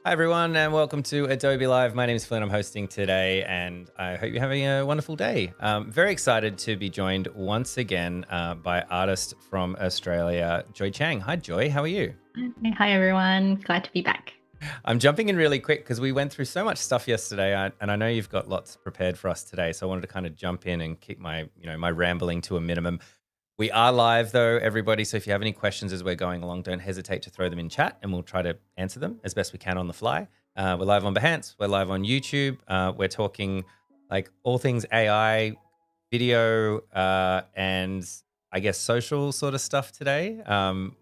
Hi, everyone, and welcome to Adobe Live. My name is Flynn. I'm hosting today, and I hope you're having a wonderful day. Very excited to be joined once again by artist from Australia, Joy Chiang. Hi, Joy. How are you? Hi everyone, glad to be back. I'm jumping in really quick because we went through so much stuff yesterday, and I know you've got lots prepared for us today. So I wanted to kind of jump in and keep my rambling to a minimum. We are live though, everybody. So if you have any questions as we're going along, don't hesitate to throw them in chat and we'll try to answer them as best we can on the fly. We're live on Behance. We're live on YouTube. We're talking like all things AI, video, and I guess social sort of stuff today,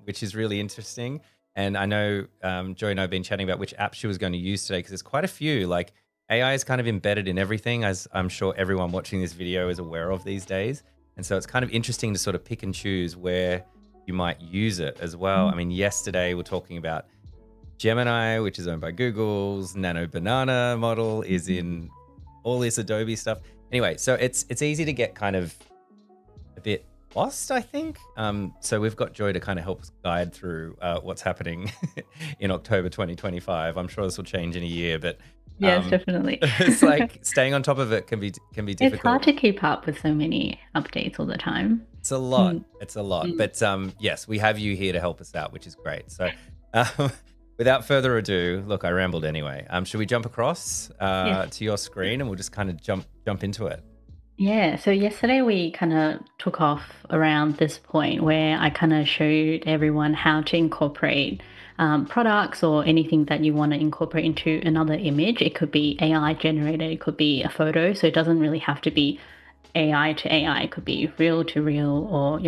which is really interesting. And I know Joy and I have been chatting about which app she was going to use today because there's quite a few. Like AI is kind of embedded in everything, as I'm sure everyone watching this video is aware of these days. And so it's kind of interesting to sort of pick and choose where you might use it as well. I mean, yesterday we're talking about Gemini, which is owned by Google's Nano Banana model is in all this Adobe stuff. Anyway, so it's easy to get kind of a bit lost, I think. So we've got Joy to kind of help us guide through what's happening in October 2025. I'm sure this will change in a year, but Yes, definitely. it's like staying on top of it can be It's hard difficult. to keep up with so many updates all the time. It's a lot. Mm, It's a lot. mm. But yes, we have you here to help us out, which is great. So um, without further ado, look, I rambled anyway. Should we jump across Yes. to your screen and we'll just kind of jump into it? Yeah, so yesterday we kind of took off around this point where I kind of showed everyone how to incorporate products or anything that you want to incorporate into another image. It could be AI generated, it could be a photo, so it doesn't really have to be AI to AI. It could be real to real or,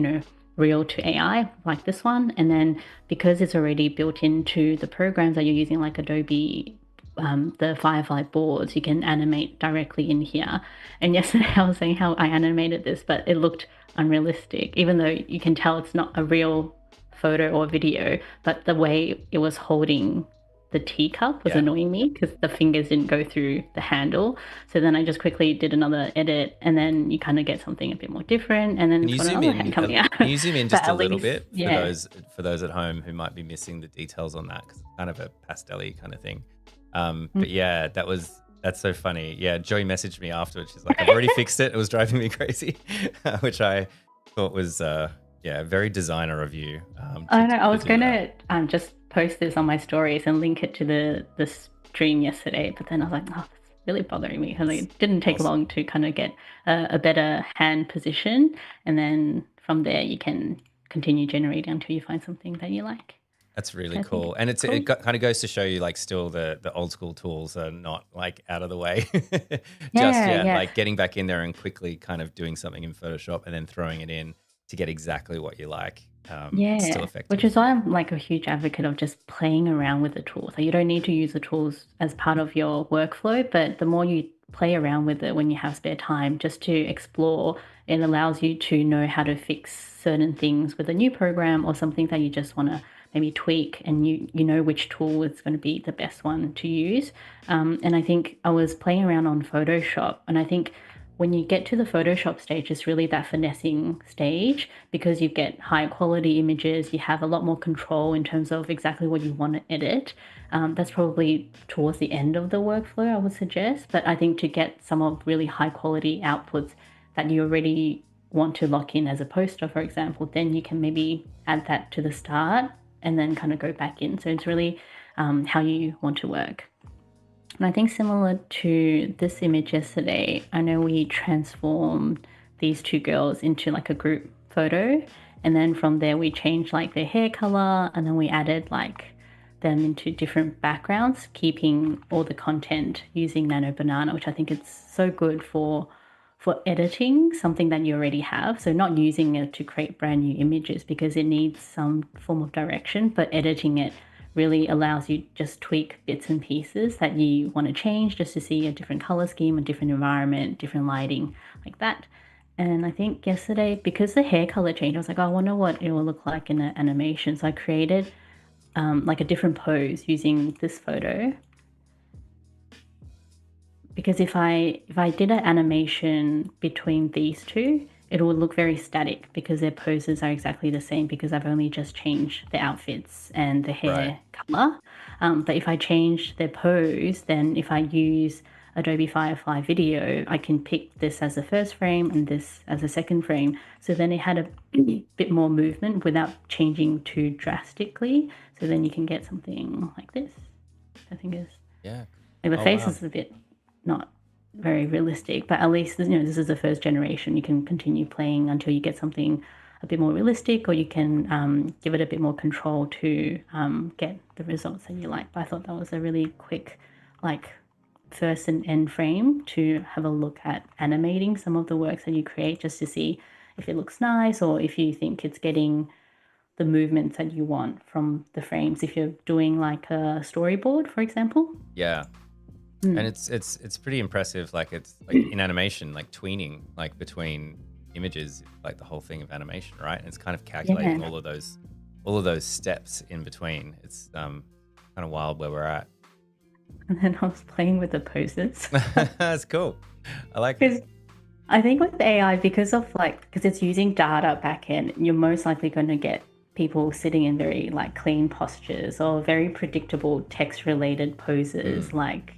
real to AI like this one. And then because it's already built into the programs that you're using, like Adobe, the Firefly boards, you can animate directly in here. And yesterday I was saying how I animated this, but it looked unrealistic, even though you can tell it's not a real photo or video, but the way it was holding the teacup was Yeah. annoying me because the fingers didn't go through the handle. So then I just quickly did another edit, and then you kind of get something a bit more different, and then Can it's you got zoom another hand in? coming out. Can you zoom in But just a at little least, bit yeah. for those at home who might be missing the details on that because it's kind of a pastel-y kind of thing. Mm. But yeah, that's so funny. Yeah, Joey messaged me afterwards. She's like, "I've already fixed it. It was driving me crazy," which I thought was very designer of you I know. I to was do that. gonna just post this on my stories and link it to the stream yesterday, but then I was like, oh, that's really bothering me because It's it didn't take awesome. long to kind of get a better hand position, and then from there you can continue generating until you find something that you like. That's So really I think cool, and it's cool. kind of goes to show you like still the old school tools are not like out of the way just Yeah, yet. yes. Like getting back in there and quickly kind of doing something in Photoshop and then throwing it in to get exactly what you like. Still Yeah, which effective. is why I'm like a huge advocate of just playing around with the tools. Like you don't need to use the tools as part of your workflow, but the more you play around with it when you have spare time, just to explore, it allows you to know how to fix certain things with a new program or something that you just want to maybe tweak, and you know which tool is going to be the best one to use. And I think I was playing around on Photoshop, and I think when you get to the Photoshop stage, it's really that finessing stage because you get high quality images, you have a lot more control in terms of exactly what you want to edit. That's probably towards the end of the workflow, I would suggest. But I think to get some of really high quality outputs that you already want to lock in as a poster, for example, then you can maybe add that to the start and then kind of go back in. So it's really how you want to work. And I think similar to this image yesterday, I know we transformed these two girls into like a group photo. And then from there, we changed like their hair color, and then we added like them into different backgrounds, keeping all the content using Nano Banana, which I think is so good for editing something that you already have. So not using it to create brand new images because it needs some form of direction, but editing it really allows you just tweak bits and pieces that you want to change just to see a different color scheme, a different environment, different lighting, like that. And I think yesterday, because the hair color changed, I was like, oh, I wonder what it will look like in an animation. So I created like a different pose using this photo, because if I did an animation between these two, it will look very static because their poses are exactly the same because I've only just changed the outfits and the Right. hair color. But if I change their pose, then if I use Adobe Firefly Video, I can pick this as the first frame and this as a second frame. So then it had a bit more movement without changing too drastically. So then you can get something like this. I think is Yeah. like the Oh face wow. is a bit not very realistic, but at least this is the first generation. You can continue playing until you get something a bit more realistic, or you can give it a bit more control to get the results that you like. But I thought that was a really quick, like, first and end frame to have a look at animating some of the works that you create, just to see if it looks nice or if you think it's getting the movements that you want from the frames. If you're doing like a storyboard, for example. Yeah. And Mm. it's pretty impressive. Like it's like in animation, like tweening, like between images, like the whole thing of animation, right? And it's kind of calculating Yeah. all of those steps in between. It's kind of wild where we're at. And then I was playing with the poses. That's cool. I like it. Because I think with AI, because it's using data backend, you're most likely going to get people sitting in very like clean postures or very predictable text related poses, Mm, like,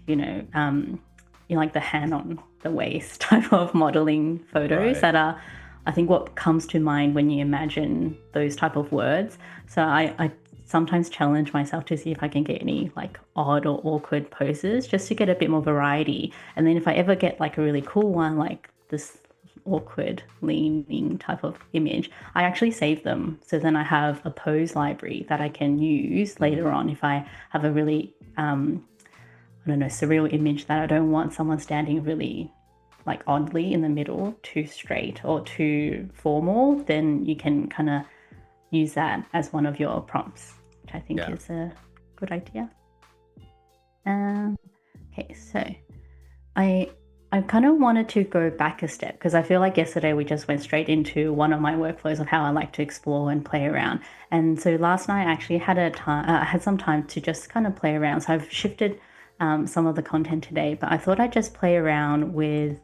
like the hand on the waist type of modeling photos right. that are, I think, what comes to mind when you imagine those type of words. So I sometimes challenge myself to see if I can get any like odd or awkward poses just to get a bit more variety. And then if I ever get like a really cool one, like this awkward leaning type of image, I actually save them. So then I have a pose library that I can use Mm, later on if I have a really, I don't know, surreal image that I don't want someone standing really like oddly in the middle, too straight or too formal, then you can kind of use that as one of your prompts, which I think yeah. is a good idea. Um, okay, so I I kind of wanted to go back a step because I feel like yesterday we just went straight into one of my workflows of how I like to explore and play around. And so last night I actually had I had some time to just kind of play around. So I've shifted some of the content today, but I thought I'd just play around with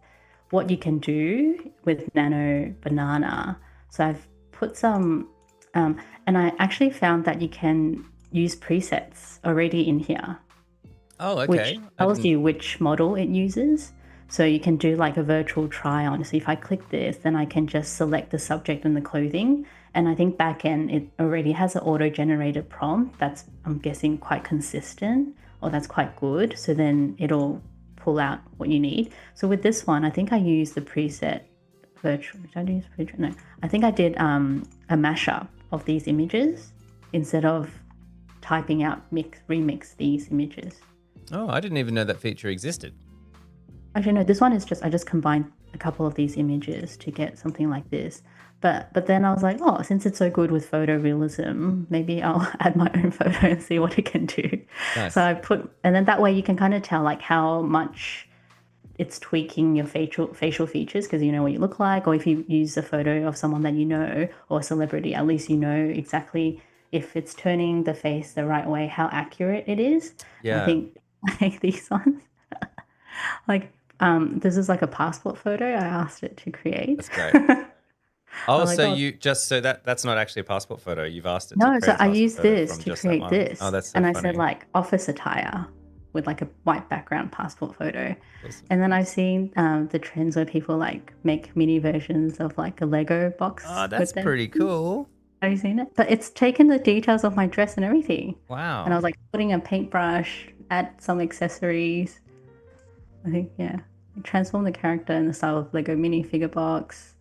what you can do with Nano Banana. So I've put some, and I actually found that you can use presets already in here, Oh, which okay. I tells didn't. you which model it uses. So you can do like a virtual try on. So if I click this, then I can just select the subject and the clothing. And I think backend, it already has an auto generated prompt that's, I'm guessing, quite consistent or that's quite good. So then it'll pull out what you need. So with this one, I think I used the preset virtual. Did I use virtual? No, I think I did a mashup of these images instead of typing out remix these images. Oh, I didn't even know that feature existed. Actually, no, this one is just I just combined a couple of these images to get something like this. But then I was like, oh, since it's so good with photorealism, maybe I'll add my own photo and see what it can do. So Nice. I put, and then that way you can kind of tell like how much it's tweaking your facial features because you know what you look like, or if you use a photo of someone that you know or a celebrity, at least you know exactly if it's turning the face the right way, how accurate it is. And I Yeah, think like these ones, like this is like a passport photo I asked it to create. that's great. Oh, I'm like, so oh you just so that's not actually a passport photo. You've asked it to no, so create a I passport used photo this from to just that create one. Oh, this. that's so And I said funny. like office attire with like a white background passport photo. Awesome. And then I've seen the trends where people like make mini versions of like a Lego Oh, box that's with them. pretty cool. Have you seen it? But it's taken the details of my dress and everything. And I Wow. was like putting a paintbrush, add some accessories. I think, yeah. Transform the character in the style of Lego minifigure box,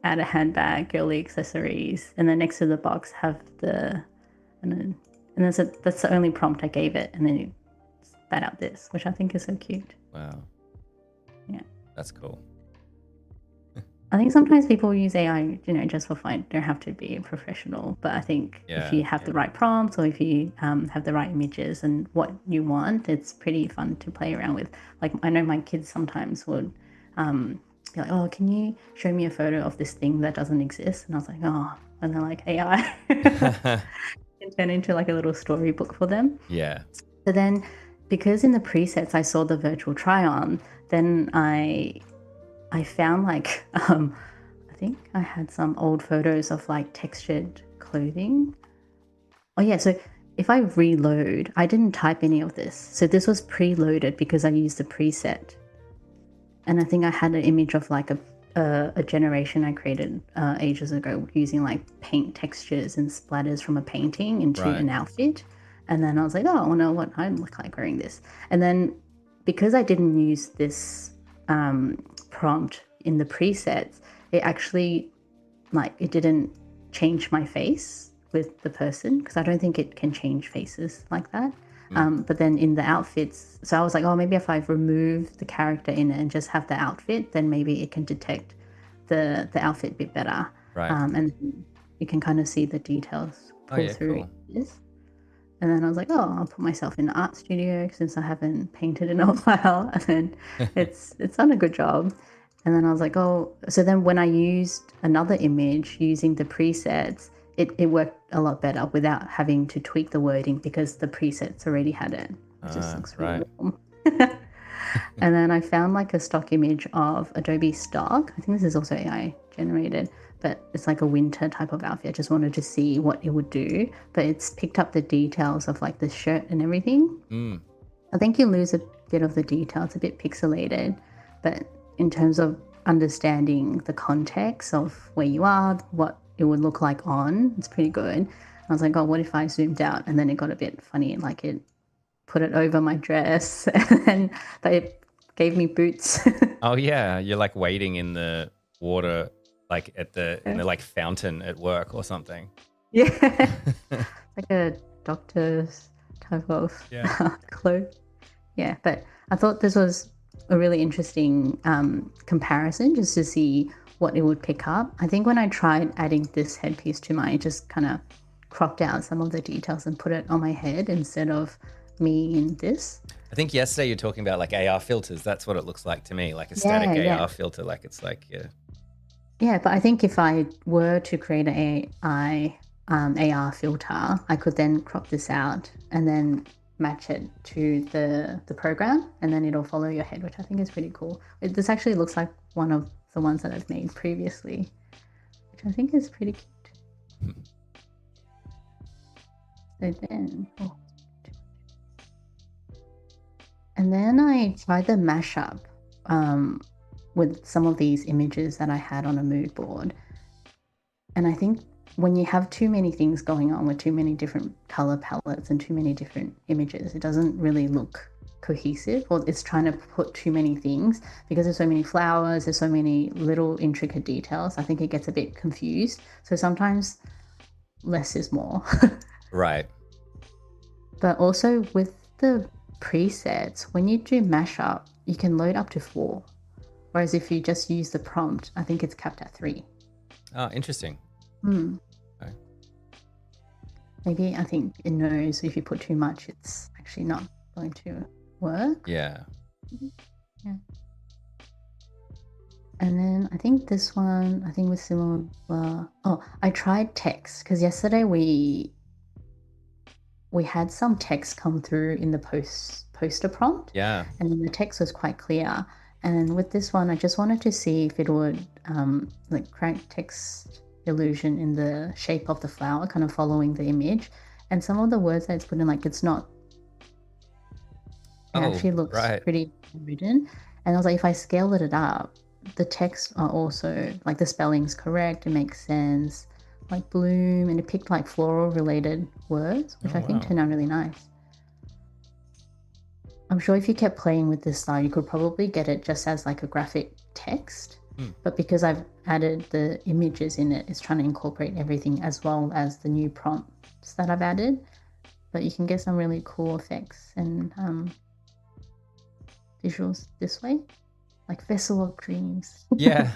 add a handbag, girly accessories, and then next to the box have the, and then, that's the only prompt I gave it. And then you spat out this, which I think is so cute. Wow. Yeah. That's cool. I think sometimes people use AI, just for fun. Don't have to be a professional. But I think if Yeah. you have the right prompts or if you have the right images and what you want, it's pretty fun to play around with. Like I know my kids sometimes would be like, "Oh, can you show me a photo of this thing that doesn't exist?" And I was like, "Oh," and they're like, "AI." Can turn into like a little storybook for them. Yeah. So then, because in the presets I saw the virtual try on, then I I found like I think I had some old photos of like textured clothing. Oh yeah, so if I reload, I didn't type any of this. So this was preloaded because I used the preset. And I think I had an image of like a generation I created ages ago using like paint textures and splatters from a painting into Right. an outfit. And then I was like, oh, I wonder what I look like wearing this. And then because I didn't use this prompt in the presets, it actually like it didn't change my face with the person because I don't think it can change faces like that. But then in the outfits, so I was like, oh, maybe if I remove the character in it and just have the outfit, then maybe it can detect the outfit a bit better. Right. And you can kind of see the details Oh pull yeah, through cool. this. And then I was like, oh, I'll put myself in the art studio since I haven't painted in a while. And then it's done a good job. And then I was like, oh, so then when I used another image using the presets, it worked a lot better without having to tweak the wording because the presets already had it. It just looks really Right. warm. And then I found like a stock image of Adobe Stock. I think this is also AI generated, but it's like a winter type of outfit. I just wanted to see what it would do, but it's picked up the details of like the shirt and everything. Mm. I think you lose a bit of the detail. It's a bit pixelated, but in terms of understanding the context of where you are, what it would look like on, it's pretty good. I was like, oh, what if I zoomed out? And then it got a bit funny, like it put it over my dress, and then but it gave me boots. Oh yeah, you're like wading in the water, like in the like fountain at work or something. Yeah, like a doctor's type of Yeah. clothes. Yeah, but I thought this was a really interesting comparison just to see what it would pick up. I think when I tried adding this headpiece to mine, it just kind of cropped out some of the details and put it on my head instead of me in this. I think yesterday you're talking about like AR filters. That's what it looks like to me, like a static Yeah, yeah. AR filter. Like it's like, yeah. Yeah, but I think if I were to create an AI AR filter, I could then crop this out and then match it to the program, and then it'll follow your head, which I think is pretty cool. This actually looks like one of the ones that I've made previously, which I think is pretty cute. So then, and then I tried the mashup with some of these images that I had on a mood board. And I think when you have too many things going on with too many different color palettes and too many different images, it doesn't really look cohesive, or it's trying to put too many things because there's so many flowers, there's so many little intricate details. I think it gets a bit confused. So sometimes less is more. Right. But also with the presets, when you do mashup, you can load up to 4. Whereas if you just use the prompt, I think it's capped at 3. Oh, interesting. Okay. Maybe I think it knows if you put too much, it's actually not going to work. Yeah. Yeah. And then I think this one, I think with similar. Oh, I tried text because yesterday we had some text come through in the poster prompt, Yeah. and then the text was quite clear. And with this one, I just wanted to see if it would like create text illusion in the shape of the flower, kind of following the image. And some of the words that it's put in, like it's not. It actually looks right. pretty written. And I was like, if I scaled it up, the texts are also like the spelling's correct. It makes sense. Like bloom, and it picked like floral related words, which I think Wow. turned out really nice. I'm sure if you kept playing with this style, you could probably get it just as like a graphic text. But because I've added the images in it, it's trying to incorporate everything as well as the new prompts that I've added. But you can get some really cool effects and visuals this way, like Vessel of Dreams, Yeah.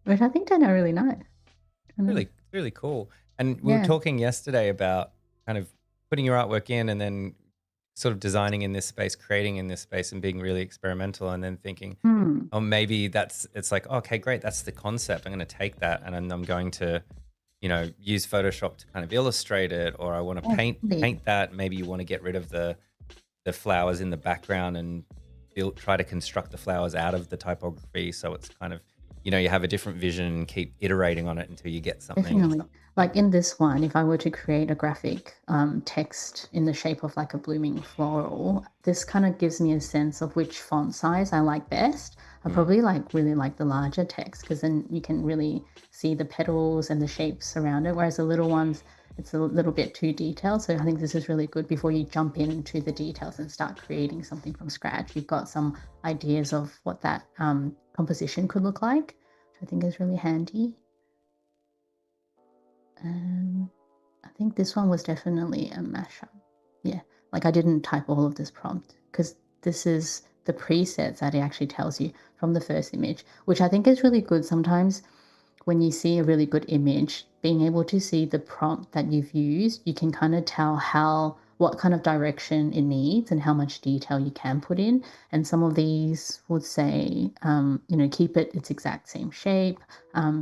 which I think turned out really nice. Really cool. And we were Yeah. talking yesterday about kind of putting your artwork in and then sort of designing in this space, creating in this space and being really experimental and then thinking, oh, maybe it's like, okay, great. That's the concept. I'm going to take that and I'm going to, use Photoshop to kind of illustrate it, or I want to paint that. Maybe you want to get rid of the flowers in the background and try to construct the flowers out of the typography. So it's kind of, you have a different vision and keep iterating on it until you get something. Definitely. Like in this one, if I were to create a graphic text in the shape of like a blooming floral, this kind of gives me a sense of which font size I like best. I probably really like the larger text because then you can really see the petals and the shapes around it. Whereas the little ones, it's a little bit too detailed. So I think this is really good before you jump into the details and start creating something from scratch. You've got some ideas of what that composition could look like, which I think is really handy. I think this one was definitely a mashup. Yeah, like I didn't type all of this prompt because this is the presets that it actually tells you from the first image, which I think is really good. Sometimes when you see a really good image, being able to see the prompt that you've used, you can kind of tell what kind of direction it needs and how much detail you can put in. And some of these would say, keep it its exact same shape,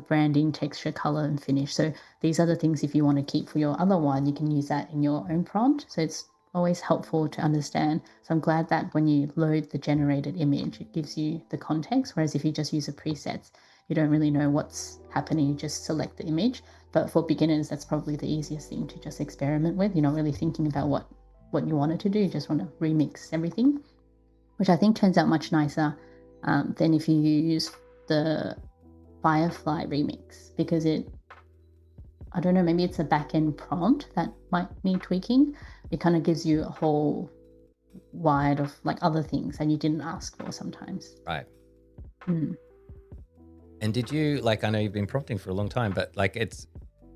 branding, texture, color, and finish. So these are the things if you want to keep for your other one, you can use that in your own prompt. So it's always helpful to understand. So I'm glad that when you load the generated image, it gives you the context. Whereas if you just use a presets, you don't really know what's happening. You just select the image. But for beginners, that's probably the easiest thing to just experiment with. You're not really thinking about what you wanted to do. You just want to remix everything, which I think turns out much nicer than if you use the Firefly remix, because I don't know, maybe it's a back-end prompt that might need tweaking. It kind of gives you a whole wide of like other things that you didn't ask for sometimes. Right. Mm. And did you, like, I know you've been prompting for a long time, but like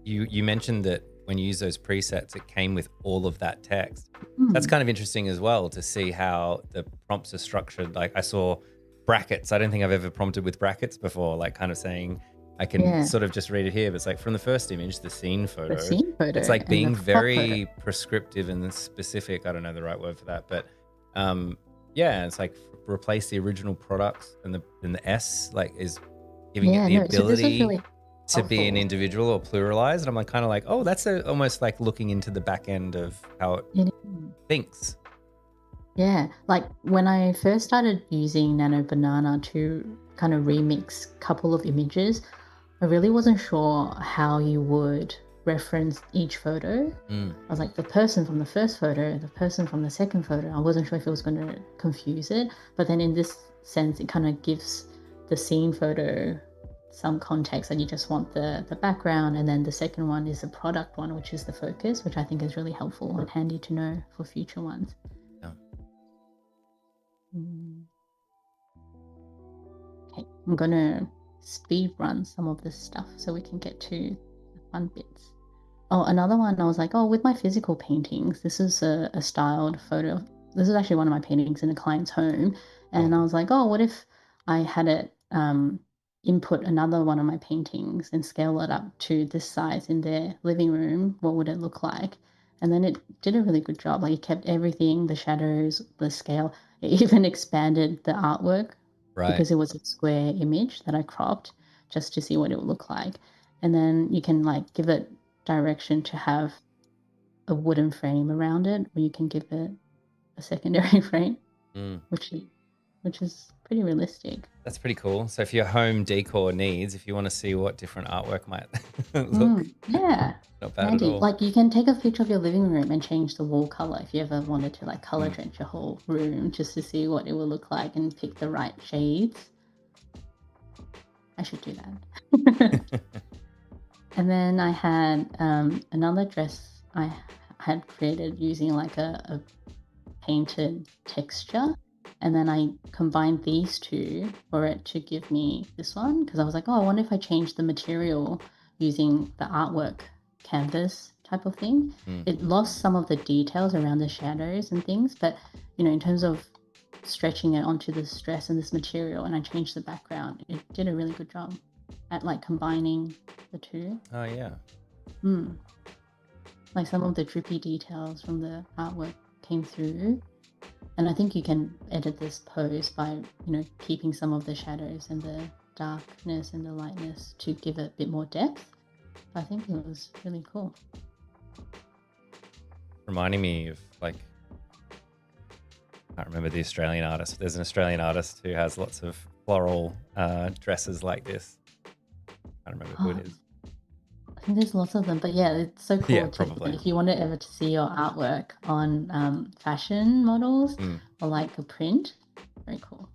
you mentioned that when you use those presets, it came with all of that text. That's kind of interesting as well to see how the prompts are structured. Like I saw brackets. I don't think I've ever prompted with brackets before, like kind of saying, I can sort of just read it here, but it's like from the first image, the scene photo. The scene photo. It's like and being the crop very photo. prescriptive and specific. I don't know the right word for that, but yeah, it's like replace the original products and the S like is giving it the So this is ability really to be an helpful. individual or pluralized. And I'm like kind of like, oh, that's almost like looking into the back end of how it It is. thinks. Yeah, like when I first started using Nano Banana to kind of remix a couple of images, I really wasn't sure how you would reference each photo. I was like, the person from the first photo, the person from the second photo. I wasn't sure if it was going to confuse it. But then in this sense, it kind of gives the scene photo some context that you just want the background. And then the second one is the product one, which is the focus, which I think is really helpful and handy to know for future ones. Yeah. Okay, I'm going to speed run some of this stuff so we can get to the fun bits. Oh, another one, I was like, oh, with my physical paintings, this is a styled photo. This is actually one of my paintings in a client's home. And I was like, oh, what if I had it input another one of my paintings and scale it up to this size in their living room? What would it look like? And then it did a really good job. Like it kept everything, the shadows, the scale. It even expanded the artwork Right. because it was a square image that I cropped just to see what it would look like. And then you can like give it direction to have a wooden frame around it, or you can give it a secondary frame, which is pretty realistic. That's pretty cool. So if your home decor needs, if you want to see what different artwork might look, Yeah, not bad at handy. all. Like you can take a picture of your living room and change the wall color if you ever wanted to like color drench your whole room just to see what it will look like and pick the right shades. I should do that. And then I had another dress I had created using like a painted texture. And then I combined these two for it to give me this one. Because I was like, oh, I wonder if I change the material using the artwork canvas type of thing. It lost some of the details around the shadows and things. But, in terms of stretching it onto this dress and this material, and I changed the background, it did a really good job at like combining the two. Oh yeah. Like some of the drippy details from the artwork came through. And I think you can edit this pose by, keeping some of the shadows and the darkness and the lightness to give it a bit more depth. I think it was really cool. Reminding me of like I can't remember the Australian artist. There's an Australian artist who has lots of floral dresses like this. I don't remember who it is. I think there's lots of them, but yeah, it's so Yeah, cool to probably. if you wanted ever to see your artwork on fashion models or like a print. Very cool.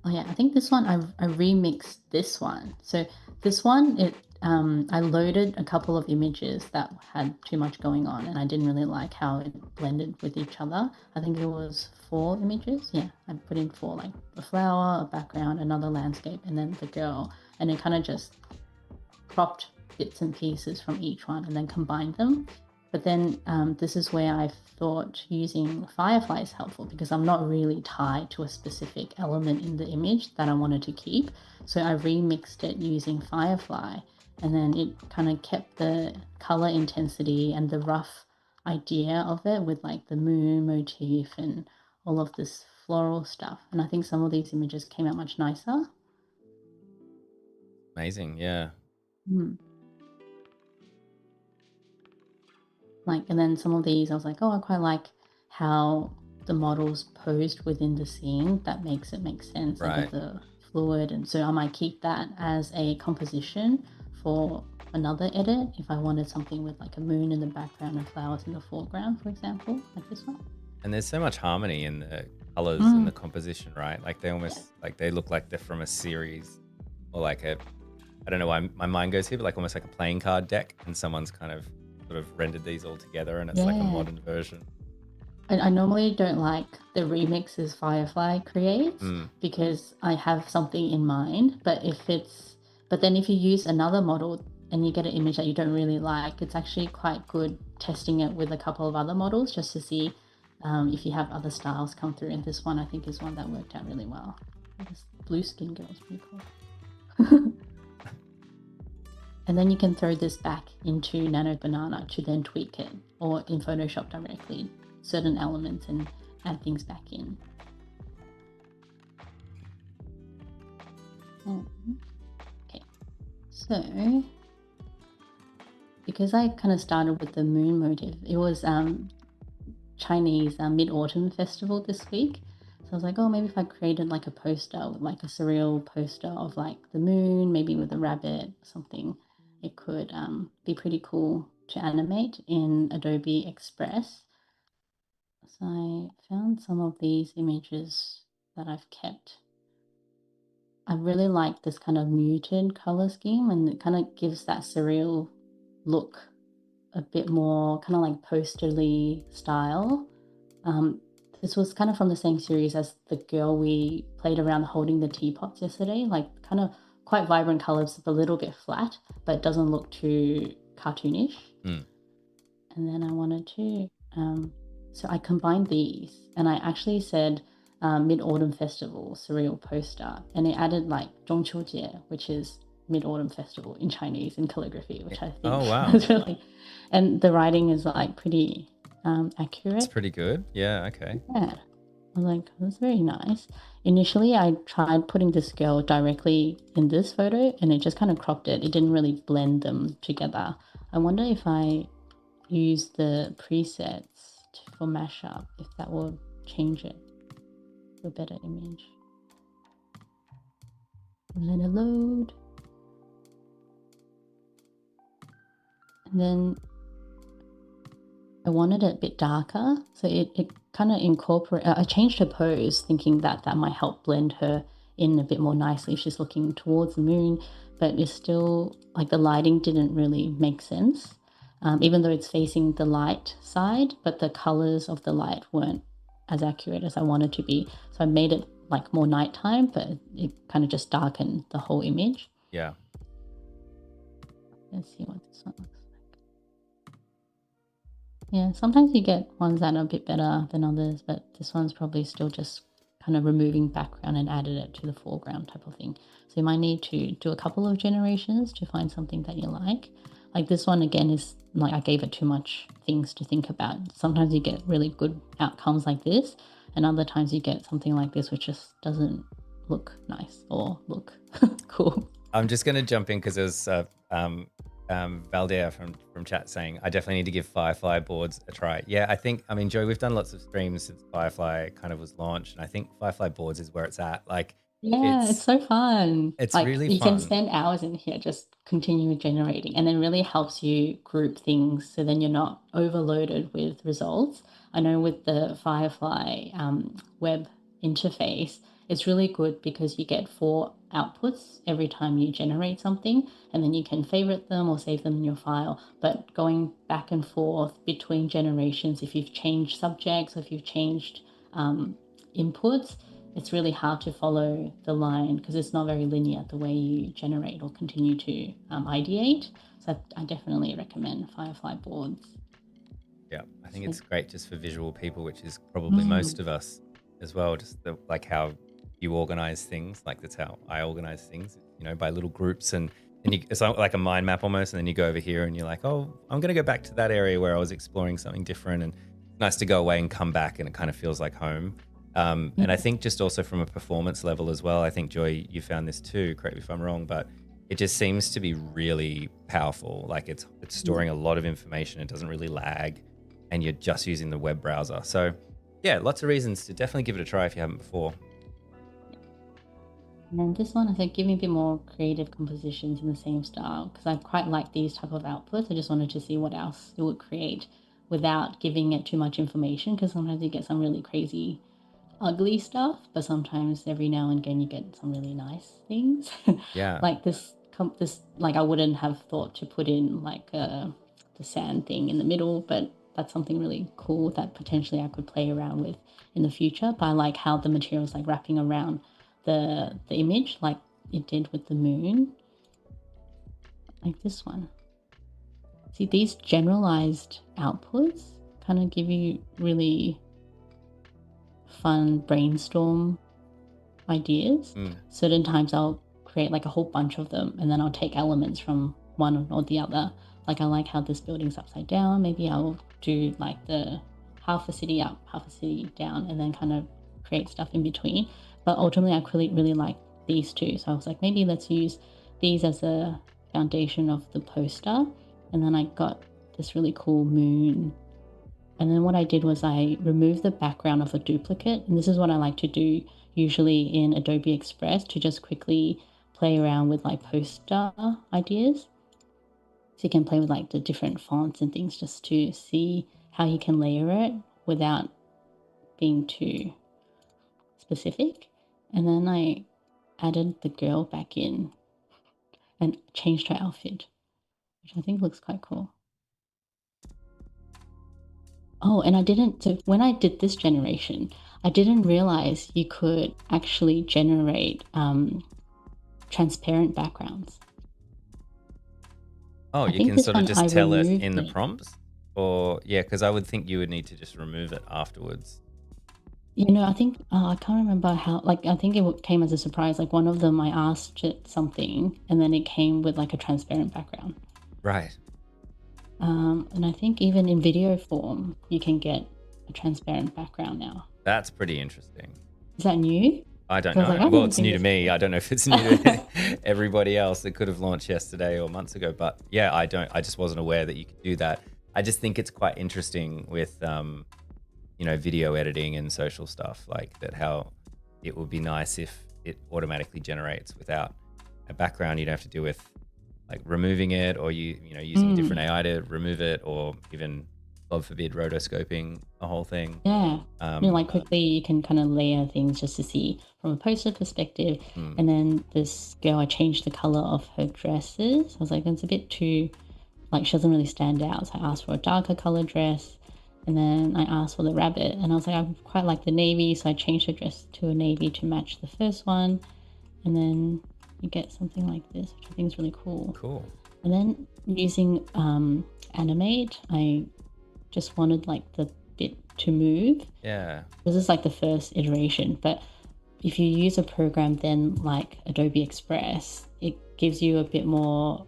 Oh yeah, I think this one I remixed this one. So this one I loaded a couple of images that had too much going on and I didn't really like how it blended with each other. I think it was 4 images. Yeah, I put in 4, like a flower, a background, another landscape, and then the girl, and it kind of just cropped bits and pieces from each one and then combined them. But then this is where I thought using Firefly is helpful because I'm not really tied to a specific element in the image that I wanted to keep. So I remixed it using Firefly, and then it kind of kept the color intensity and the rough idea of it with like the moon motif and all of this floral stuff. And I think some of these images came out much nicer. Amazing. Yeah. Mm. Like, and then some of these I was like, oh, I quite like how the models posed within the scene. That makes it make sense, and Right. with the fluid. And so I might keep that as a composition for another edit if I wanted something with like a moon in the background and flowers in the foreground, for example, like this one. And there's so much harmony in the colors and the composition, right? Like they almost like they look like they're from a series or like a, I don't know why my mind goes here, but like almost like a playing card deck, and someone's kind of sort of rendered these all together, and it's like a Yeah. modern version. I normally don't like the remixes Firefly creates because I have something in mind. But then if you use another model and you get an image that you don't really like, it's actually quite good testing it with a couple of other models just to see if you have other styles come through. And this one I think is one that worked out really well. This blue skin girl is pretty cool. And then you can throw this back into Nano Banana to then tweak it, or in Photoshop directly, certain elements, and add things back in. Okay, so because I kind of started with the moon motif, it was Chinese Mid-Autumn Festival this week. So I was like, oh, maybe if I created like a poster, like a surreal poster of like the moon, maybe with a rabbit or something, it could be pretty cool to animate in Adobe Express. So I found some of these images that I've kept. I really like this kind of muted color scheme, and it kind of gives that surreal look a bit more kind of like posterly style. This was kind of from the same series as the girl we played around holding the teapots yesterday, like kind of quite vibrant colors, a little bit flat, but it doesn't look too cartoonish. And then I wanted to, so I combined these, and I actually said Mid-Autumn Festival surreal poster, and it added like 中秋节, which is Mid-Autumn Festival in Chinese in calligraphy, which I think was really, and the writing is like pretty accurate. It's pretty good. Yeah. Okay. Yeah. I was like, that's very nice. Initially, I tried putting this girl directly in this photo and it just kind of cropped it. It didn't really blend them together. I wonder if I use the presets for mashup, if that will change it to a better image. Let it load. And then I wanted it a bit darker, so it kind of incorporate. I changed her pose, thinking that that might help blend her in a bit more nicely. She's looking towards the moon, but it's still like the lighting didn't really make sense, even though it's facing the light side, but the colors of the light weren't as accurate as I wanted to be. So I made it like more nighttime, but it kind of just darkened the whole image. Yeah. Let's see what this one looks like. Yeah, sometimes you get ones that are a bit better than others, but this one's probably still just kind of removing background and added it to the foreground type of thing. So you might need to do a couple of generations to find something that you like. Like this one again is like I gave it too much things to think about. Sometimes you get really good outcomes like this, and other times you get something like this which just doesn't look nice or look cool. I'm just going to jump in because there's a Valdea from chat saying, I definitely need to give Firefly boards a try. Yeah, I think, I mean, Joey, we've done lots of streams since Firefly kind of was launched. And I think Firefly boards is where it's at. Like, Yeah, it's it's so fun. it's Like really you can fun. spend hours in here just continue generating, and then really helps you group things so then you're not overloaded with results. I know with the Firefly web interface, it's really good because you get 4 outputs every time you generate something, and then you can favorite them or save them in your file. But going back and forth between generations, if you've changed subjects or if you've changed inputs, it's really hard to follow the line because it's not very linear the way you generate or continue to ideate. So I definitely recommend Firefly boards. Yeah, I think So, it's great just for visual people, which is probably most of us as well. Just like how you organize things, like that's how I organize things, by little groups. And it's like a mind map almost. And then you go over here and you're like, oh, I'm going to go back to that area where I was exploring something different. And it's nice to go away and come back, and it kind of feels like home. And I think just also from a performance level as well, I think, Joy, you found this too, correct me if I'm wrong, but it just seems to be really powerful. Like it's storing a lot of information. It doesn't really lag, and you're just using the web browser. So yeah, lots of reasons to definitely give it a try if you haven't before. and then this one, I think, give me a bit more creative compositions in the same style because I quite like these type of outputs. I just wanted to see what else it would create without giving it too much information because sometimes you get some really crazy ugly stuff, but sometimes every now and again you get some really nice things. Yeah. Like this, like I wouldn't have thought to put in like the sand thing in the middle, but that's something really cool that potentially I could play around with in the future. But I like how the material's like wrapping around the image, like it did with the moon, like this one. See, these generalized outputs kind of give you really fun brainstorm ideas. Certain times I'll create like a whole bunch of them and then I'll take elements from one or the other. Like I like how this building's upside down. Maybe I'll do like the half a city up, half a city down, and then kind of create stuff in between. But ultimately, I really like these two. So I was like, maybe let's use these as a foundation of the poster. And then I got this really cool moon. And then what I did was I removed the background of a duplicate. And this is what I like to do usually in Adobe Express to just quickly play around with like poster ideas. So you can play with like the different fonts and things just to see how you can layer it without being too specific. And then I added the girl back in and changed her outfit, which I think looks quite cool. Oh, and so when I did this generation, I didn't realize you could actually generate transparent backgrounds. Oh, I you think can this sort of one I just tell it removed in the it. prompts, or yeah, because I would think you would need to just remove it afterwards. I think I can't remember how. Like, I think it came as a surprise. Like one of them, I asked it something, and then it came with like a transparent background. Right. And I think even in video form, you can get a transparent background now. That's pretty interesting. Is that new? I don't So I was know. like, I Well, didn't it's think new to this. me. I don't know if it's new to everybody else that could have launched yesterday or months ago. But yeah, I just wasn't aware that you could do that. I just think it's quite interesting with, video editing and social stuff like that, how it would be nice if it automatically generates without a background. You don't have to deal with like removing it, or using a different AI to remove it, or even, God forbid, rotoscoping a whole thing. Yeah. Um, Like quickly you can kind of layer things just to see from a poster perspective. mm, And then this girl, I changed the color of her dresses. I was like, that's a bit too, like, she doesn't really stand out. So I asked for a darker color dress. And then I asked for the rabbit. And I was like, I quite like the navy. So I changed her dress to a navy to match the first one. And then you get something like this, which I think is really cool. cool. And then using animate, I just wanted like the bit to move. Yeah. This is like the first iteration, but if you use a program then like Adobe Express, it gives you a bit more,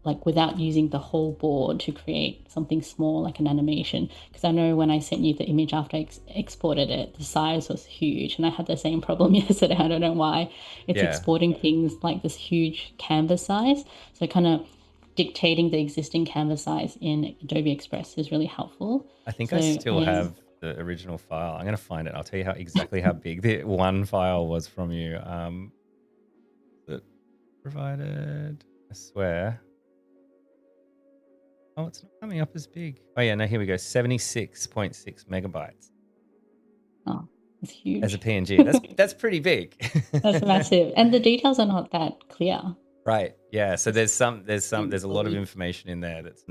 like without using the whole board to create something small like an animation. Because I know when I sent you the image after I exported it, the size was huge, and I had the same problem yesterday. I don't know why. It's Yeah. exporting things like this huge canvas size. So kind of dictating the existing canvas size in Adobe Express is really helpful. I think So I still have the original file. I'm going to find it. I'll tell you exactly how big the one file was from you. That provided, I swear. Oh, it's not coming up as big. Oh yeah, no, here we go. 76.6 megabytes oh, it's as huge. a PNG. That's pretty big. That's massive, and the details are not that clear. Right. Yeah. So there's a lot of information in there that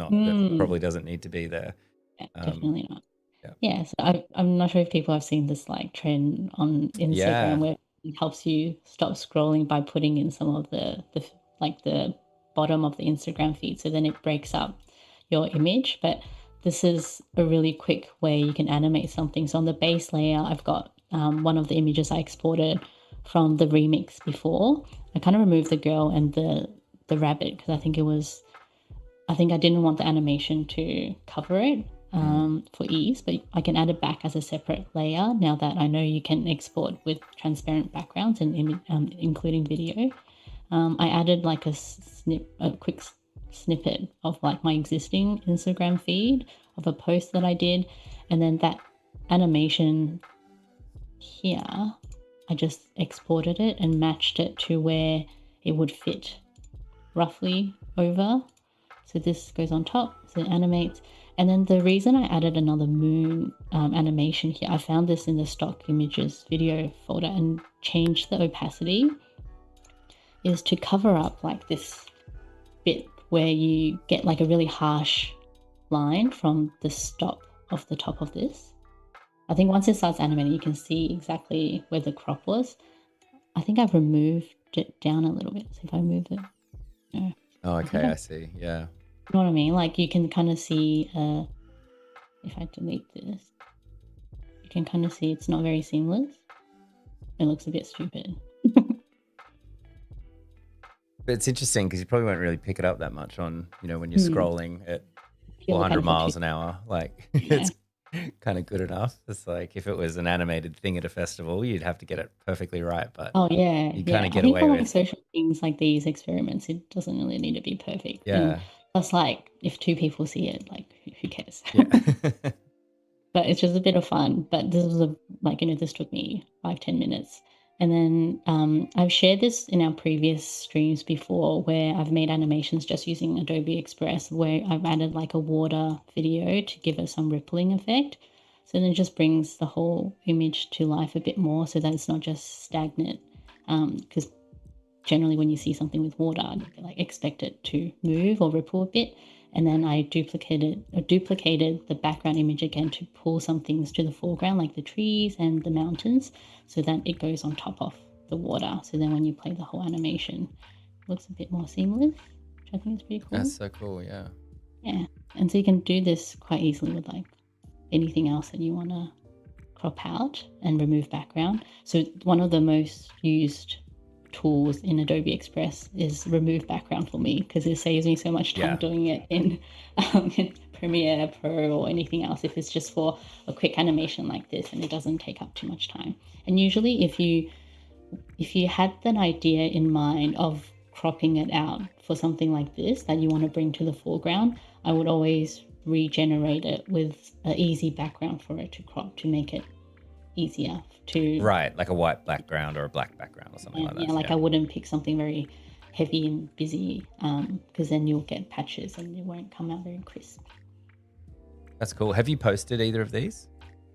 probably doesn't need to be there. Yeah, definitely not. Yeah. Yeah, so I'm not sure if people have seen this like trend on Instagram where it helps you stop scrolling by putting in some of the like the bottom of the Instagram feed, so then it breaks up your image. But this is a really quick way you can animate something. So on the base layer, I've got one of the images I exported from the remix before. I kind of removed the girl and the rabbit because I think I didn't want the animation to cover it for ease, but I can add it back as a separate layer now that I know you can export with transparent backgrounds and including video. I added like a quick snippet of like my existing Instagram feed of a post that I did, and then that animation here, I just exported it and matched it to where it would fit roughly over. So this goes on top, so it animates. And then the reason I added another moon animation here, I found this in the stock images video folder and changed the opacity, is to cover up like this bit where you get like a really harsh line from the stop of the top of this. I think once it starts animating, you can see exactly where the crop was. I think I've removed it down a little bit. So if I move it, no. Oh, okay, I see. Yeah. You know what I mean? Like you can kind of see, if I delete this, you can kind of see it's not very seamless. It looks a bit stupid. But it's interesting because you probably won't really pick it up that much on, when you're scrolling at 400 miles an hour. Like it's kind of good enough. It's like if it was an animated thing at a festival, you'd have to get it perfectly right. But you kind of get away with social things like these experiments. It doesn't really need to be perfect. Yeah. And plus, like if two people see it, like who cares? Yeah. But it's just a bit of fun. But this was this took me 5-10 minutes. And then I've shared this in our previous streams before where I've made animations just using Adobe Express where I've added like a water video to give it some rippling effect. So then it just brings the whole image to life a bit more so that it's not just stagnant. Because generally when you see something with water, you like expect it to move or ripple a bit. And then I duplicated the background image again to pull some things to the foreground, like the trees and the mountains, so that it goes on top of the water. So then when you play the whole animation, it looks a bit more seamless, which I think is pretty cool. That's so cool, yeah. Yeah, and so you can do this quite easily with like anything else that you want to crop out and remove background. So one of the most used tools in Adobe Express is remove background for me because it saves me so much time doing it in Premiere Pro or anything else if it's just for a quick animation like this and it doesn't take up too much time. And usually if you had an idea in mind of cropping it out for something like this that you want to bring to the foreground, I would always regenerate it with an easy background for it to crop to make it easier to like a white background or a black background or something like that. I wouldn't pick something very heavy and busy because then you'll get patches and it won't come out very crisp. That's cool. Have you posted either of these?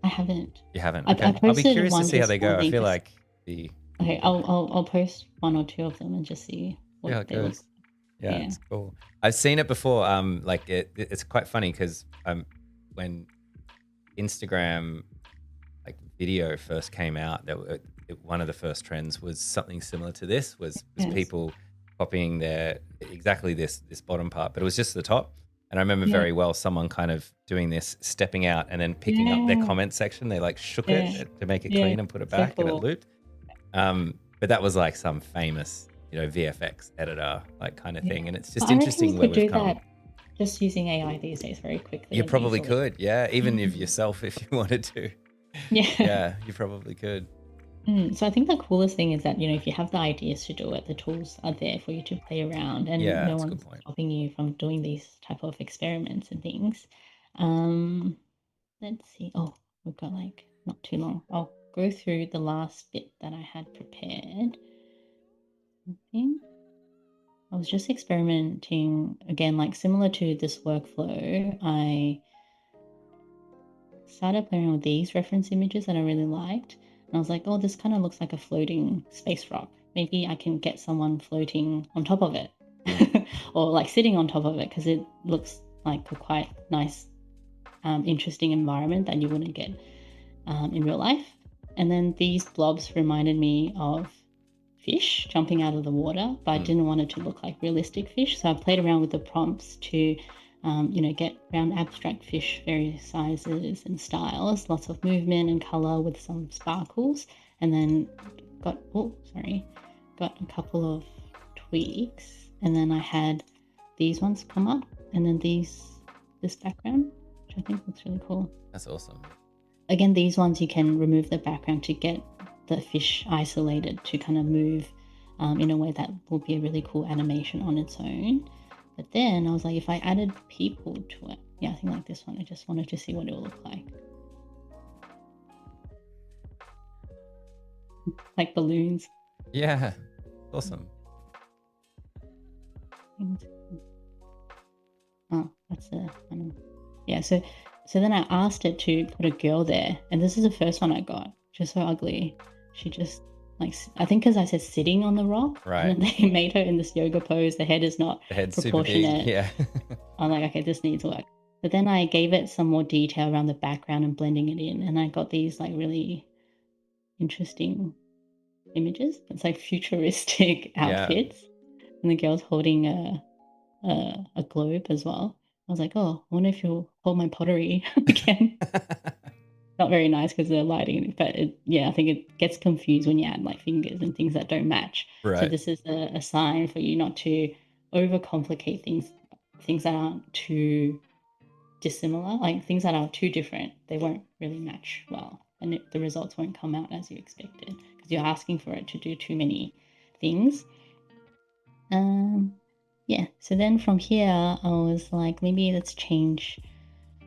I haven't. You haven't? Okay. I'll be curious to see how they go. I feel like okay, I'll post one or two of them and just see what they look. Yeah, it's cool. I've seen it before. It's quite funny because when Instagram video first came out, one of the first trends was something similar to this. Was people copying exactly this bottom part, but it was just the top. And I remember very well someone kind of doing this, stepping out and then picking up their comment section. They like shook it to make it clean and put it back, and it looped. But that was like some famous, VFX editor kind of thing. And it's just interesting where we've come. That just using AI these days very quickly. You probably could, even if yourself, if you wanted to. Yeah, you probably could. So I think the coolest thing is that, if you have the ideas to do it, the tools are there for you to play around and Yeah, no that's a good one's point. stopping you from doing these type of experiments and things. Um, let's see. Oh, we've got like not too long. I'll go through the last bit that I had prepared. Okay. I was just experimenting again, like similar to this workflow. I started playing with these reference images that I really liked. And I was like, oh, this kind of looks like a floating space rock. Maybe I can get someone floating on top of it Mm, or like sitting on top of it because it looks like a quite nice, interesting environment that you wouldn't get in real life. And then these blobs reminded me of fish jumping out of the water, but I mm. didn't want it to look like realistic fish. So I played around with the prompts to, get around abstract fish, various sizes and styles, lots of movement and color with some sparkles. And then got a couple of tweaks. And then I had these ones come up and then this background, which I think looks really cool. That's awesome. Again, these ones you can remove the background to get the fish isolated to kind of move in a way that will be a really cool animation on its own. But then I was like, if I added people to it, yeah, I think like this one, I just wanted to see what it will look like balloons. Yeah, awesome. And- Oh, that's a, yeah. So then I asked it to put a girl there, and this is the first one I got. Just so ugly. She just like I think because I said sitting on the rock, and Right. then they made her in this yoga pose. The head is not The head's super big. proportionate. Yeah. I'm like, okay, this needs work. But then I gave it some more detail around the background and blending it in, and I got these like really interesting images. It's like futuristic Yeah. outfits, and the girl's holding a globe as well. I was like, oh, I wonder if you'll hold my pottery again. Not very nice because the lighting, but yeah, I think it gets confused when you add like fingers and things that don't match. So Right. this is a sign for you not to overcomplicate things that aren't too dissimilar, like things that are too different. They won't really match well, and the results won't come out as you expected because you're asking for it to do too many things. Um, yeah. So then from here, I was like, maybe let's change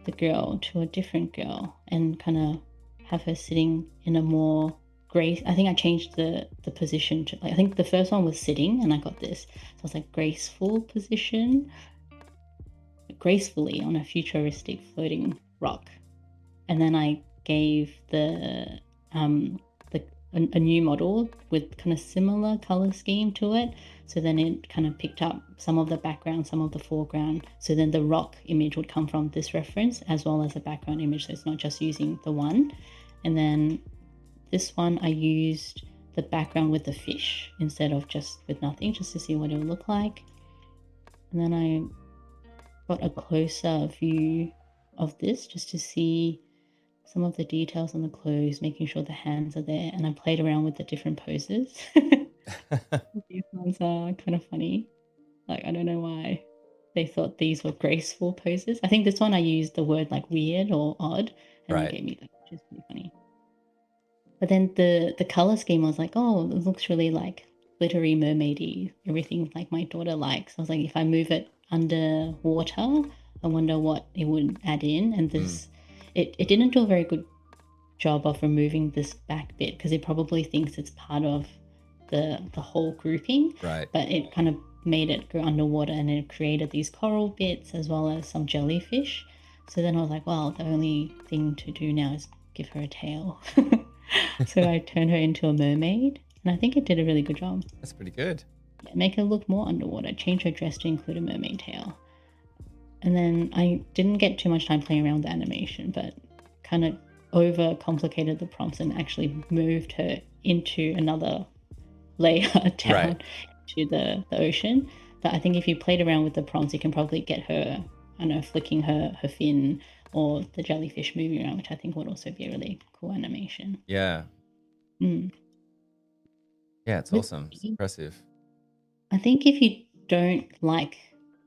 the girl to a different girl and kind of have her sitting in a more grace. I think I changed the position to like, I think the first one was sitting and I got this. So I was like graceful position, gracefully on a futuristic floating rock. And then I gave the a new model with kind of similar color scheme to it. So then it kind of picked up some of the background, some of the foreground. So then the rock image would come from this reference as well as the background image. So it's not just using the one. And then this one I used the background with the fish instead of just with nothing, just to see what it would look like. And then I got a closer view of this just to see some of the details on the clothes, making sure the hands are there, and I played around with the different poses. These ones are kind of funny. Like, I don't know why they thought these were graceful poses. I think this one I used the word like weird or odd, and they Right. gave me that, which is pretty funny. But then the color scheme, I was like, oh, it looks really like glittery, mermaidy, everything like my daughter likes. I was like, if I move it underwater, I wonder what it would add in. And Mm, it didn't do a very good job of removing this back bit because it probably thinks it's part of the whole grouping, right. but it kind of made it go underwater and it created these coral bits as well as some jellyfish. So then I was like, well, the only thing to do now is give her a tail. So I turned her into a mermaid, and I think it did a really good job. That's pretty good. Yeah, make her look more underwater, change her dress to include a mermaid tail. And then I didn't get too much time playing around with the animation, but kind of over complicated the prompts and actually moved her into another layer Right. down to the ocean. But I think if you played around with the prompts, you can probably get her, I don't know, flicking her fin or the jellyfish moving around, which I think would also be a really cool animation. Yeah. Mm. Yeah, it's With awesome. It's impressive. I think if you don't like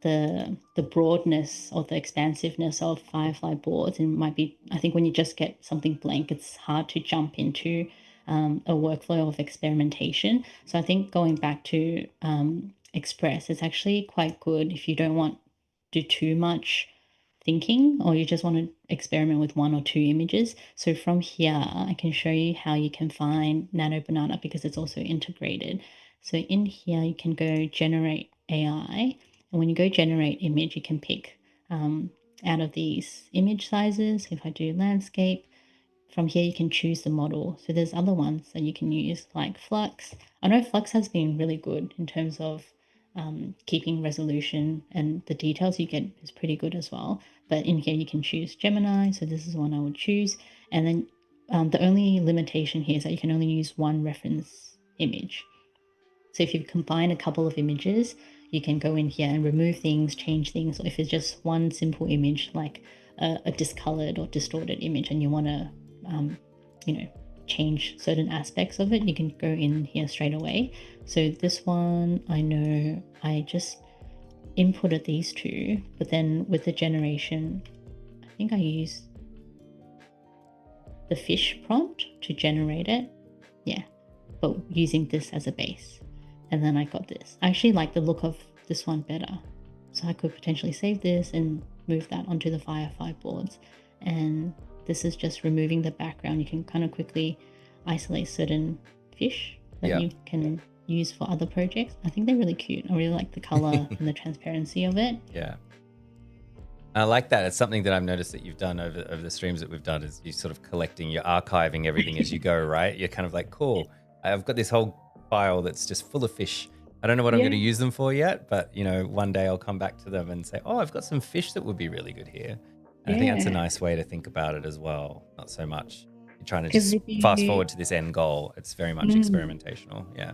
the broadness or the expansiveness of Firefly boards, it might be. I think when you just get something blank, it's hard to jump into a workflow of experimentation. So I think going back to Express, it's actually quite good if you don't want to do too much thinking or you just want to experiment with one or two images. So from here, I can show you how you can find Nano Banana because it's also integrated. So in here, you can go generate AI. And when you go generate image, you can pick out of these image sizes. If I do landscape, from here you can choose the model. So there's other ones that you can use like Flux. I know Flux has been really good in terms of keeping resolution, and the details you get is pretty good as well. But in here you can choose Gemini. So this is one I would choose. And then the only limitation here is that you can only use one reference image. So if you combine a couple of images, you can go in here and remove things, change things. Or if it's just one simple image, like a discolored or distorted image, and you want to, change certain aspects of it, you can go in here straight away. So this one, I know I just inputted these two, but then with the generation, I think I use the fish prompt to generate it. Yeah, but using this as a base. And then I got this. I actually like the look of this one better. So I could potentially save this and move that onto the Firefly boards. And this is just removing the background. You can kind of quickly isolate certain fish that you can use for other projects. I think they're really cute. I really like the color and the transparency of it. Yeah. I like that. It's something that I've noticed that you've done over the streams that we've done is you sort of collecting, you're archiving everything as you go, right? You're kind of like, cool, I've got this whole file that's just full of fish. I don't know what I'm going to use them for yet, but one day I'll come back to them and say, oh, I've got some fish that would be really good here. And I think that's a nice way to think about it as well. Not so much you're trying to just fast forward to this end goal. It's very much experimentational. Yeah.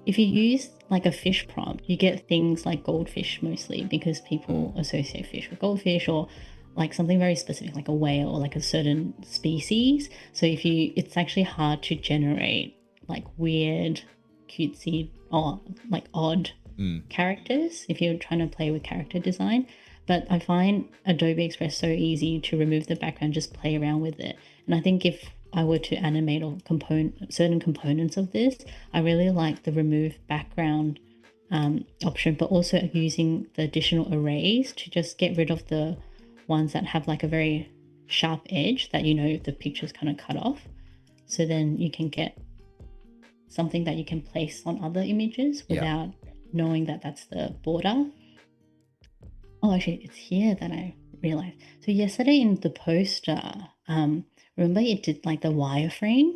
If you use like a fish prompt, you get things like goldfish mostly because people associate fish with goldfish or like something very specific like a whale or like a certain species. So it's actually hard to generate like weird, cutesy or like odd characters if you're trying to play with character design. But I find Adobe Express so easy to remove the background, just play around with it. And I think if I were to animate or certain components of this, I really like the remove background option, but also using the additional arrays to just get rid of the ones that have like a very sharp edge that the picture's kind of cut off. So then you can get something that you can place on other images without knowing that that's the border. Oh, actually, it's here that I realized. So yesterday in the poster, remember it did like the wireframe?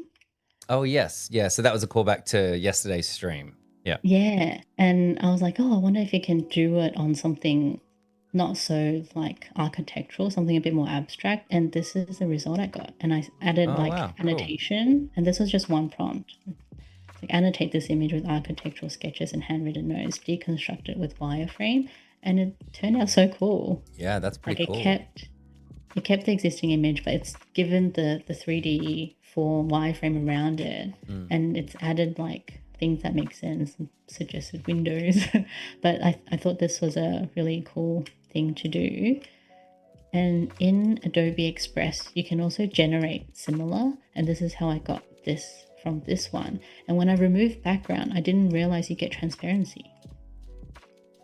Oh, yes. Yeah. So that was a callback to yesterday's stream. Yeah. Yeah. And I was like, oh, I wonder if you can do it on something not so like architectural, something a bit more abstract. And this is the result I got. And I added annotation. Cool. And this was just one prompt. Like annotate this image with architectural sketches and handwritten notes, deconstruct it with wireframe. And it turned out so cool. Yeah, that's pretty cool. It kept the existing image, but it's given the 3D form wireframe around it. And it's added like things that make sense and suggested windows. But I thought this was a really cool thing to do. And in Adobe Express, you can also generate similar. And this is how I got this from this one. And when I removed background, I didn't realize you get transparency.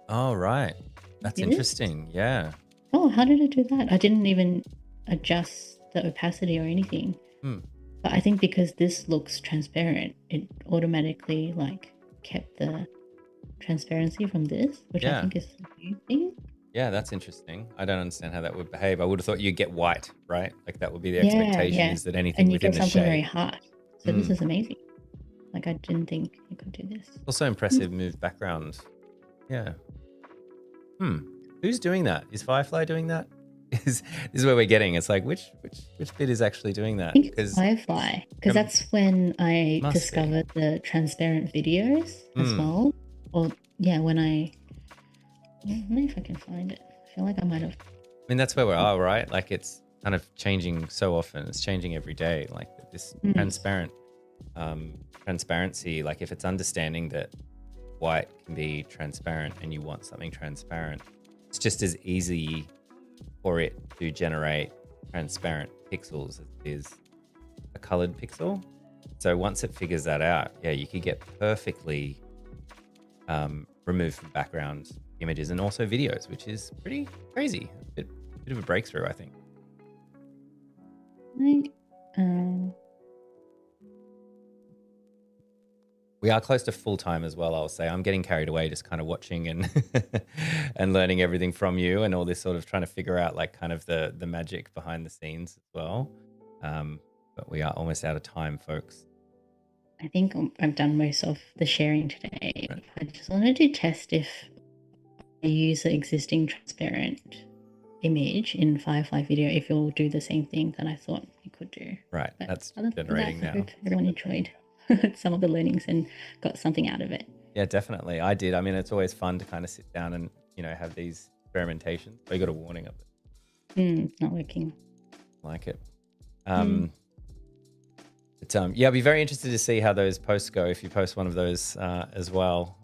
Oh, right. That's interesting. Yeah. Oh, how did I do that? I didn't even adjust the opacity or anything. But I think because this looks transparent, it automatically like kept the transparency from this, which I think is a new thing. Yeah, that's interesting. I don't understand how that would behave. I would have thought you'd get white, right? Like that would be the expectation is that anything within the shade. And you get something very hard. So this is amazing. Like I didn't think you could do this. Also impressive move background. Yeah. Who's doing that? Is Firefly doing that? This is where we're getting. It's like which bit is actually doing that? I think it's Firefly, because that's when I discovered the transparent videos as well. Or when I don't know if I can find it. I feel like I might have. I mean, that's where we are, right? Like it's kind of changing so often. It's changing every day. Like this transparency. Like if it's understanding that white can be transparent and you want something transparent, it's just as easy for it to generate transparent pixels as it is a colored pixel. So once it figures that out, yeah, you could get perfectly removed from background images and also videos, which is pretty crazy. A bit of a breakthrough, I think. We are close to full time as well, I'll say. I'm getting carried away just kind of watching and and learning everything from you and all this sort of trying to figure out like kind of the magic behind the scenes as well. But we are almost out of time, folks. I think I've done most of the sharing today. Right. I just wanted to test if I use the existing transparent image in Firefly video, if you'll do the same thing that I thought you could do. Right, but that's generating now. I hope everyone enjoyed some of the learnings and got something out of it. Yeah, definitely. I did. I mean, it's always fun to kind of sit down and, have these experimentations. I got a warning of it. Not working. Like it. But yeah, I'd be very interested to see how those posts go. If you post one of those as well,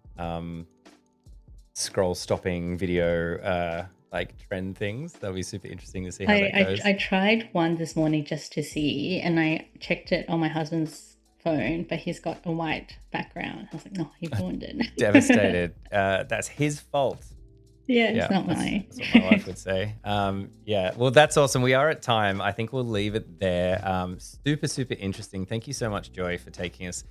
scroll stopping video, like trend things, that'll be super interesting to see how that goes. I tried one this morning just to see, and I checked it on my husband's phone, but he's got a white background. I was like, no, he ruined it. Devastated. That's his fault. Yeah, it's not mine. That's what my wife would say. Yeah, well, that's awesome. We are at time. I think we'll leave it there. Super, super interesting. Thank you so much, Joy, for taking us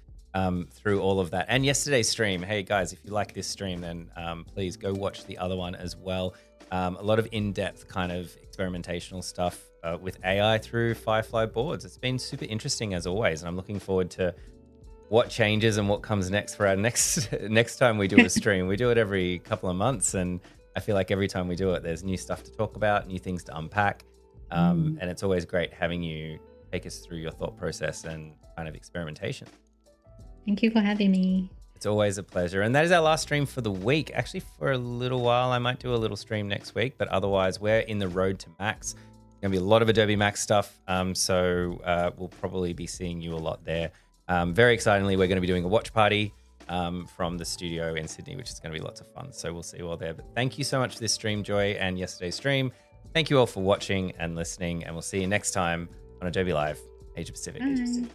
through all of that. And yesterday's stream. Hey, guys, if you like this stream, then please go watch the other one as well. A lot of in-depth kind of experimentational stuff with AI through Firefly boards. It's been super interesting as always, and I'm looking forward to what changes and what comes next for our next time we do a stream. We do it every couple of months, and I feel like every time we do it, there's new stuff to talk about, new things to unpack, and it's always great having you take us through your thought process and kind of experimentation. Thank you for having me. It's always a pleasure. And that is our last stream for the week. Actually, for a little while, I might do a little stream next week, but otherwise we're in the road to Max. There's going to be a lot of Adobe Max stuff, so we'll probably be seeing you a lot there. Very excitingly, we're going to be doing a watch party from the studio in Sydney, which is going to be lots of fun. So we'll see you all there. But thank you so much for this stream, Joy, and yesterday's stream. Thank you all for watching and listening, and we'll see you next time on Adobe Live, Asia Pacific. Bye.